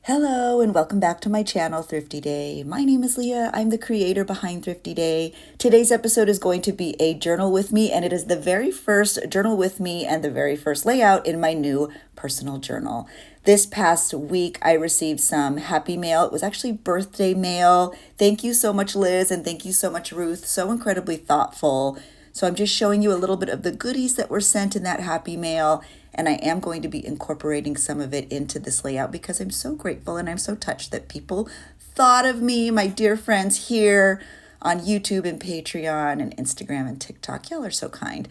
Hello and welcome back to my channel, Thrifty Day. My name is Leah. I'm the creator behind Thrifty Day. Today's episode is going to be a journal with me, and it is the very first journal with me and the very first layout in my new personal journal. This past week, I received some happy mail. It was actually birthday mail. Thank you so much, Liz, and thank you so much, Ruth. So incredibly thoughtful. So I'm just showing you a little bit of the goodies that were sent in that happy mail. And I am going to be incorporating some of it into this layout because I'm so grateful and I'm so touched that people thought of me, my dear friends here on YouTube and Patreon and Instagram and TikTok. Y'all are so kind.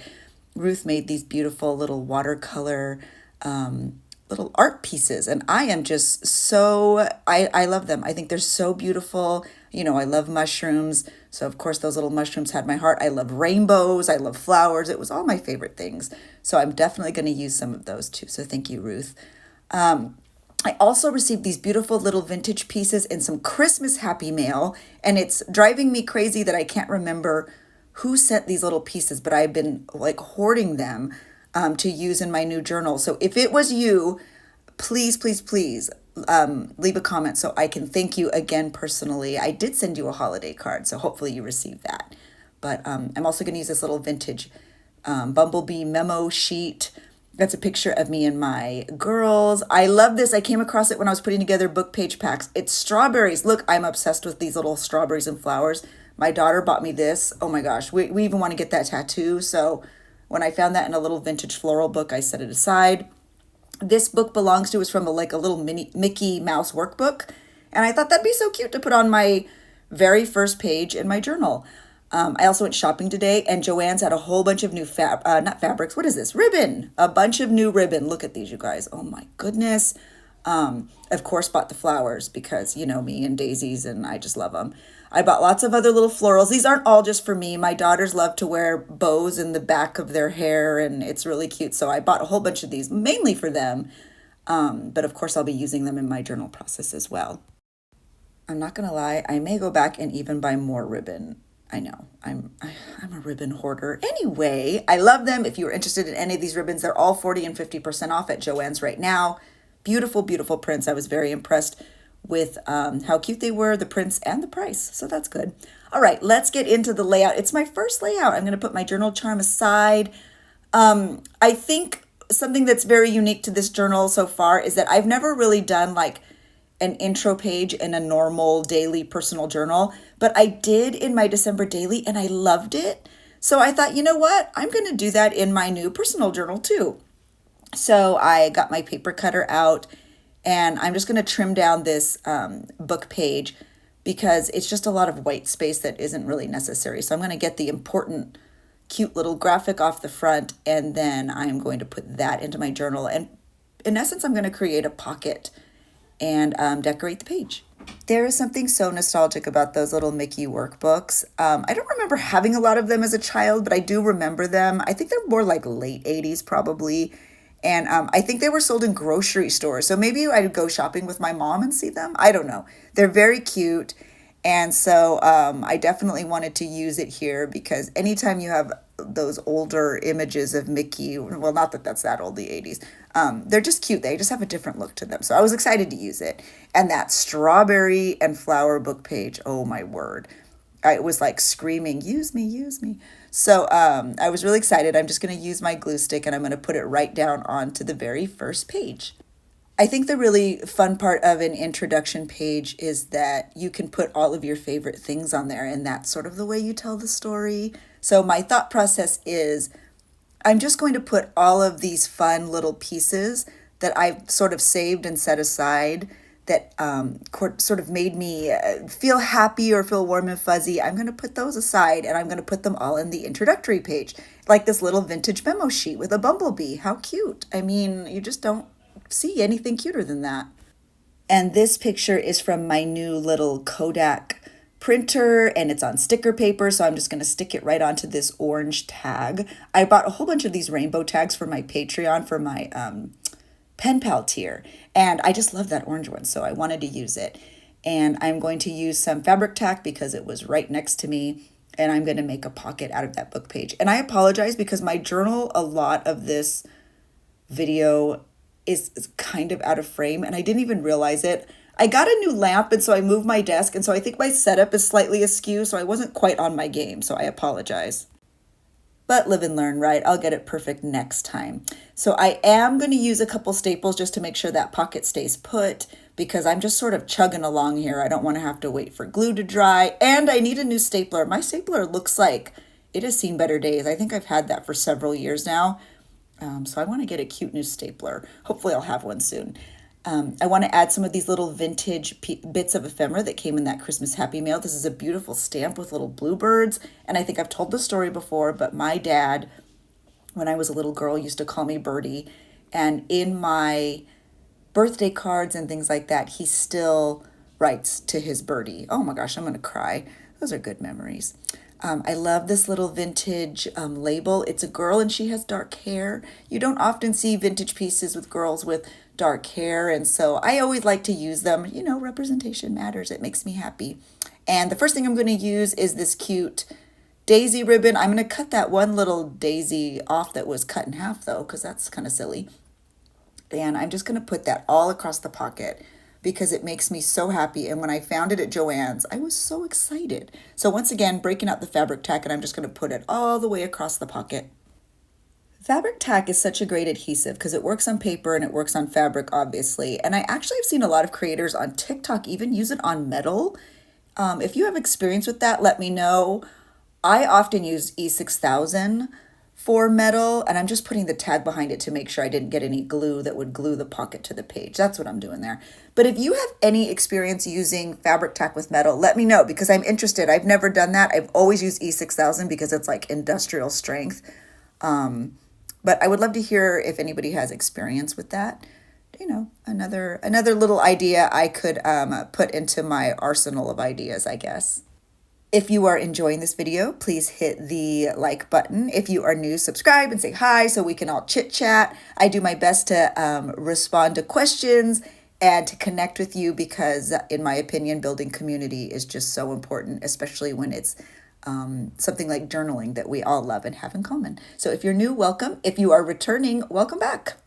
Ruth made these beautiful little watercolor little art pieces, and I am just so, I love them. I think they're so beautiful. You know, I love mushrooms. So of course those little mushrooms had my heart. I love rainbows. I love flowers. It was all my favorite things. So I'm definitely going to use some of those too. So thank you, Ruth. I also received these beautiful little vintage pieces in some Christmas happy mail, and it's driving me crazy that I can't remember who sent these little pieces, but I've been like hoarding them to use in my new journal. So if it was you, please, please, please leave a comment so I can thank you again personally. I did send you a holiday card, so hopefully you received that. But I'm also going to use this little vintage bumblebee memo sheet. That's a picture of me and my girls. I love this. I came across it when I was putting together book page packs. It's strawberries. Look, I'm obsessed with these little strawberries and flowers. My daughter bought me this. Oh my gosh, we even want to get that tattoo. So when I found that in a little vintage floral book, I set it aside. This book belongs to is from a little mini Mickey Mouse workbook. And I thought that'd be so cute to put on my very first page in my journal. I also went shopping today, and Joann's had a whole bunch of new not fabrics. What is this? Ribbon. A bunch of new ribbon. Look at these, you guys. Oh my goodness. Of course, bought the flowers because you know me and daisies, and I just love them. I bought lots of other little florals. These aren't all just for me. My daughters love to wear bows in the back of their hair, and it's really cute. So I bought a whole bunch of these, mainly for them. But of course, I'll be using them in my journal process as well. I'm not going to lie. I may go back and even buy more ribbon. I know, I'm a ribbon hoarder. Anyway, I love them. If you're interested in any of these ribbons, they're all 40 and 50% off at Joann's right now. Beautiful, beautiful prints. I was very impressed with how cute they were, the prints, and the price. So that's good. All right, let's get into the layout. It's my first layout. I'm going to put my journal charm aside. I think something that's very unique to this journal so far is that I've never really done like an intro page in a normal daily personal journal, but I did in my December daily and I loved it. So I thought, you know what? I'm going to do that in my new personal journal too. So I got my paper cutter out and I'm just going to trim down this book page because it's just a lot of white space that isn't really necessary. So I'm going to get the important, cute little graphic off the front, and then I'm going to put that into my journal. And in essence, I'm going to create a pocket and decorate the page. There is something so nostalgic about those little Mickey workbooks. I don't remember having a lot of them as a child, but I do remember them. I think they're more like late 80s probably. And I think they were sold in grocery stores. So maybe I'd go shopping with my mom and see them. I don't know. They're very cute. And so I definitely wanted to use it here because anytime you have those older images of Mickey, well, not that that's that old, the 80s, they're just cute. They just have a different look to them. So I was excited to use it. And that strawberry and flower book page, oh my word. I was like screaming, use me, use me. So I was really excited. I'm just going to use my glue stick and I'm going to put it right down onto the very first page. I think the really fun part of an introduction page is that you can put all of your favorite things on there, and that's sort of the way you tell the story. So my thought process is I'm just going to put all of these fun little pieces that I've sort of saved and set aside that sort of made me feel happy or feel warm and fuzzy. I'm going to put those aside and I'm going to put them all in the introductory page, like this little vintage memo sheet with a bumblebee. How cute. I mean, you just don't see anything cuter than that. And this picture is from my new little Kodak printer, and it's on sticker paper, so I'm just going to stick it right onto this orange tag. I bought a whole bunch of these rainbow tags for my Patreon for my pen pal tier, and I just love that orange one, so I wanted to use it. And I'm going to use some fabric tack because it was right next to me, and I'm going to make a pocket out of that book page. And I apologize because my journal, a lot of this video is kind of out of frame, and I didn't even realize it. I got a new lamp, and so I moved my desk, and so I think my setup is slightly askew, so I wasn't quite on my game, so I apologize. But live and learn, right? I'll get it perfect next time. So I am going to use a couple staples just to make sure that pocket stays put because I'm just sort of chugging along here. I don't want to have to wait for glue to dry, and I need a new stapler. My stapler looks like it has seen better days. I think I've had that for several years now. So I want to get a cute new stapler. Hopefully I'll have one soon. I want to add some of these little vintage bits of ephemera that came in that Christmas Happy Mail. This is a beautiful stamp with little bluebirds. And I think I've told the story before, but my dad, when I was a little girl, used to call me Birdie. And in my birthday cards and things like that, he still writes to his birdie. Oh my gosh, I'm going to cry. Those are good memories. I love this little vintage label. It's a girl and she has dark hair. You don't often see vintage pieces with girls with dark hair, and so I always like to use them. You know, representation matters. It makes me happy. And the first thing I'm going to use is this cute daisy ribbon. I'm going to cut that one little daisy off that was cut in half though, because that's kind of silly. And I'm just going to put that all across the pocket because it makes me so happy. And when I found it at Joann's, I was so excited. So once again, breaking out the fabric tack, and I'm just going to put it all the way across the pocket. Fabric tack is such a great adhesive because it works on paper and it works on fabric, obviously. And I actually have seen a lot of creators on TikTok even use it on metal. If you have experience with that, let me know. I often use E6000 for metal, and I'm just putting the tag behind it to make sure I didn't get any glue that would glue the pocket to the page. That's what I'm doing there. But if you have any experience using fabric tack with metal, let me know because I'm interested. I've never done that. I've always used E6000 because it's like industrial strength. But I would love to hear if anybody has experience with that. You know, another little idea I could put into my arsenal of ideas, I guess. If you are enjoying this video, please hit the like button. If you are new, subscribe and say hi so we can all chit chat. I do my best to respond to questions and to connect with you because, in my opinion, building community is just so important, especially when it's something like journaling that we all love and have in common. So if you're new, welcome. If you are returning, welcome back.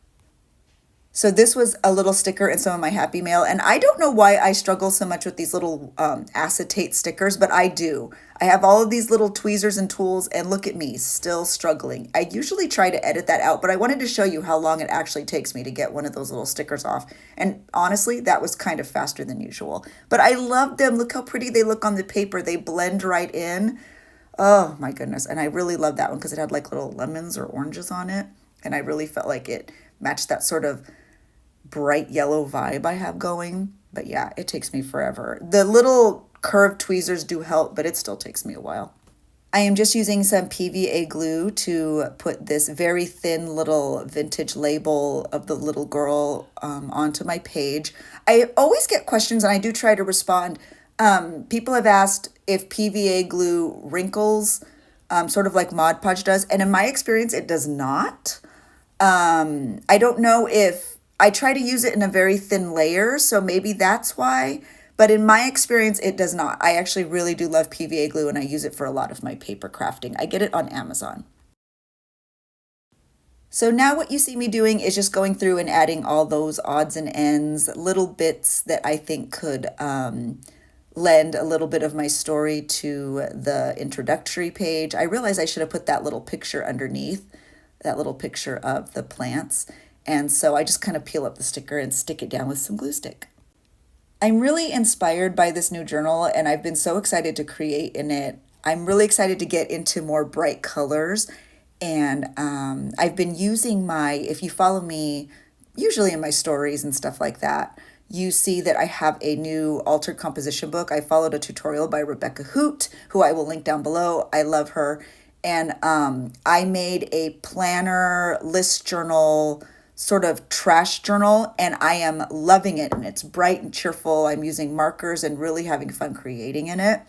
So this was a little sticker in some of my Happy Mail, and I don't know why I struggle so much with these little acetate stickers, but I do. I have all of these little tweezers and tools, and look at me, still struggling. I usually try to edit that out, but I wanted to show you how long it actually takes me to get one of those little stickers off. And honestly, that was kind of faster than usual. But I love them. Look how pretty they look on the paper. They blend right in. Oh my goodness. And I really love that one because it had like little lemons or oranges on it. And I really felt like it matched that sort of bright yellow vibe I have going. But yeah, it takes me forever. The little curved tweezers do help, but it still takes me a while. I am just using some PVA glue to put this very thin little vintage label of the little girl onto my page. I always get questions and I do try to respond. People have asked if PVA glue wrinkles, sort of like Mod Podge does. And in my experience, it does not. I don't know if I try to use it in a very thin layer, so maybe that's why. But in my experience, it does not. I actually really do love PVA glue, and I use it for a lot of my paper crafting. I get it on Amazon. So now what you see me doing is just going through and adding all those odds and ends, little bits that I think could lend a little bit of my story to the introductory page. I realize I should have put that little picture underneath, that little picture of the plants. And so I just kind of peel up the sticker and stick it down with some glue stick. I'm really inspired by this new journal and I've been so excited to create in it. I'm really excited to get into more bright colors. And I've been using if you follow me, usually in my stories and stuff like that, you see that I have a new altered composition book. I followed a tutorial by Rebecca Hoot, who I will link down below. I love her. And I made a planner, list journal, sort of trash journal, and I am loving it. And it's bright and cheerful. I'm using markers and really having fun creating in it.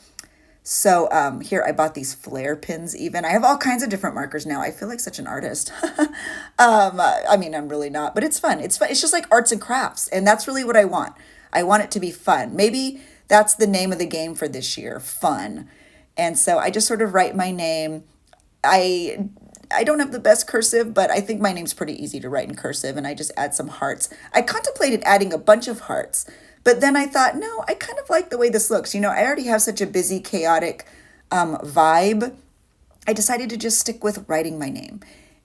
So here I bought these flare pins even. I have all kinds of different markers now. I feel like such an artist. I mean, I'm really not, but it's fun. It's fun. It's just like arts and crafts. And that's really what I want. I want it to be fun. Maybe that's the name of the game for this year, fun. And so I just sort of write my name. I don't have the best cursive, but I think my name's pretty easy to write in cursive, and I just add some hearts. I contemplated adding a bunch of hearts, But then I thought, no, I kind of like the way this looks. I already have such a busy, chaotic vibe. I decided to just stick with writing my name,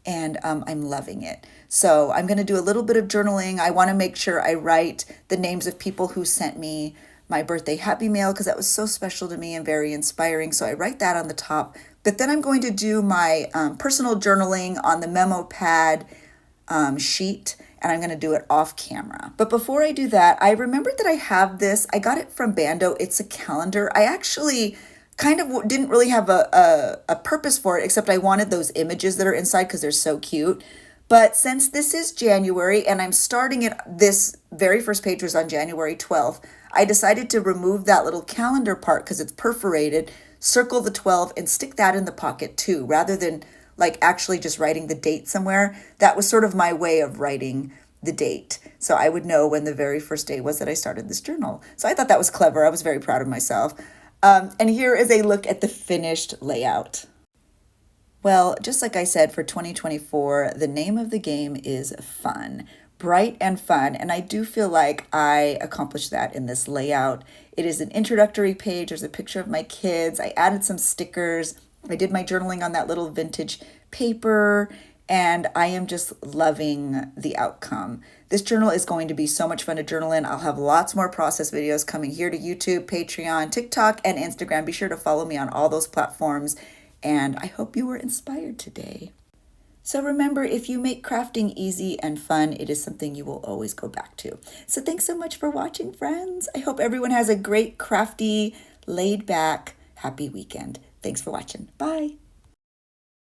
and I'm loving it. So I'm going to do a little bit of journaling. I want to make sure I write the names of people who sent me my birthday happy mail because that was so special to me and very inspiring. So I write that on the top. But then I'm going to do my personal journaling on the memo pad sheet, and I'm going to do it off camera. But before I do that, I remembered that I have this. I got it from Bando. It's a calendar. I actually kind of didn't really have a purpose for it, except I wanted those images that are inside because they're so cute. But since this is January and I'm starting it, this very first page was on January 12th, I decided to remove that little calendar part because it's perforated, circle the 12 and stick that in the pocket too, rather than like actually just writing the date somewhere. That was sort of my way of writing the date. So I would know when the very first day was that I started this journal. So I thought that was clever. I was very proud of myself. And here is a look at the finished layout. Well, just like I said, for 2024, the name of the game is fun, bright and fun. And I do feel like I accomplished that in this layout. It is an introductory page. There's a picture of my kids. I added some stickers. I did my journaling on that little vintage paper, and I am just loving the outcome. This journal is going to be so much fun to journal in. I'll have lots more process videos coming here to YouTube, Patreon, TikTok, and Instagram. Be sure to follow me on all those platforms. And I hope you were inspired today. So remember, if you make crafting easy and fun, it is something you will always go back to. So thanks so much for watching, friends. I hope everyone has a great, crafty, laid back, happy weekend. Thanks for watching. Bye.